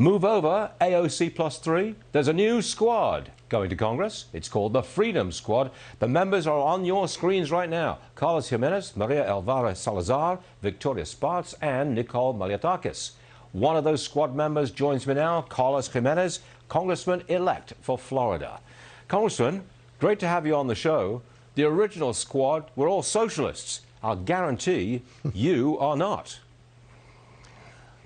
Move over, AOC +3. There's a new squad going to Congress. It's called the Freedom Squad. The members are on your screens right now. Carlos Gimenez, Maria Elvira Salazar, Victoria Spartz, and Nicole Malliotakis. One of those squad members joins me now, Carlos Gimenez, Congressman-elect for Florida. Congressman, great to have you on the show. The original squad were all socialists. I'll guarantee you are not.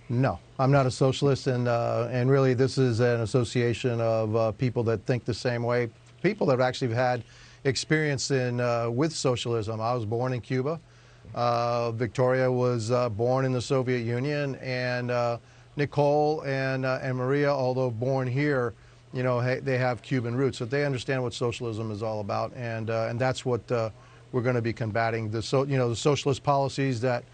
No, I'm not a socialist, and really this is an association of people that think the same way, people that have actually had experience with socialism. I was born in Cuba. Victoria was born in the Soviet Union, and Nicole and Maria, although born here, you know, they have Cuban roots, so they understand what socialism is all about, and that's what we're going to be combating. The socialist policies that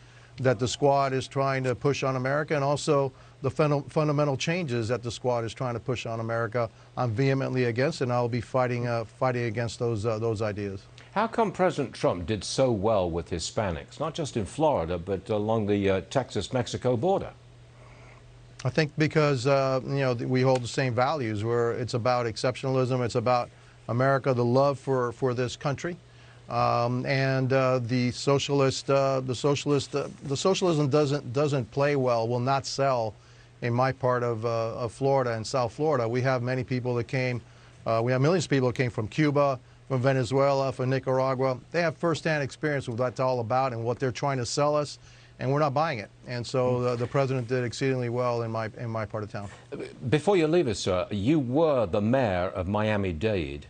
the squad is trying to push on America, and also the fundamental changes that the squad is trying to push on America. I'm vehemently against, and I'll be fighting against those ideas. How come President Trump did so well with Hispanics, not just in Florida, but along the Texas-Mexico border? I think because we hold the same values, where it's about exceptionalism, it's about America, the love for this country. The socialism doesn't play well, will not sell in my part of Florida and South Florida. We have many people that came, we have millions of people that came from Cuba, from Venezuela, from Nicaragua. They have firsthand experience with what that's all about and what they're trying to sell us, and we're not buying it. And so the president did exceedingly well in my part of town. Before you leave us, sir, you were the mayor of Miami-Dade.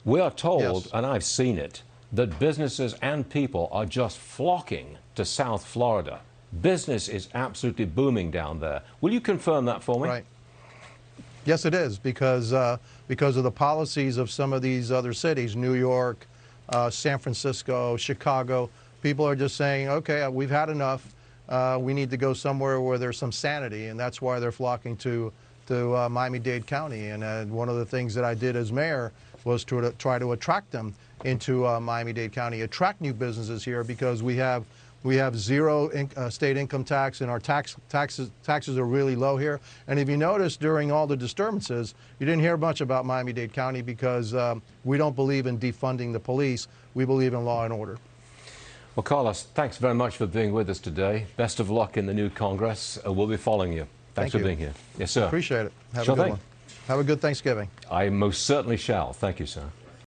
We are told, yes, and I've seen it, that businesses and people are just flocking to South Florida. Business is absolutely booming down there. Will you confirm that for me? Right. Yes, it is, because of the policies of some of these other cities, New York, San Francisco, Chicago. People are just saying, okay, we've had enough. We need to go somewhere where there's some sanity, and that's why they're flocking to Miami-Dade County. And one of the things that I did as mayor was to try to attract them into Miami-Dade County, attract new businesses here, because we have zero state income tax, and our taxes are really low here. And if you notice, during all the disturbances, you didn't hear much about Miami-Dade County, because we don't believe in defunding the police. We believe in law and order. Well, Carlos, thanks very much for being with us today. Best of luck in the new Congress. We'll be following you. Thanks for being here. Yes, sir. Appreciate it. Have Sure a good thing. one. Have a good Thanksgiving. I most certainly shall. Thank you, sir.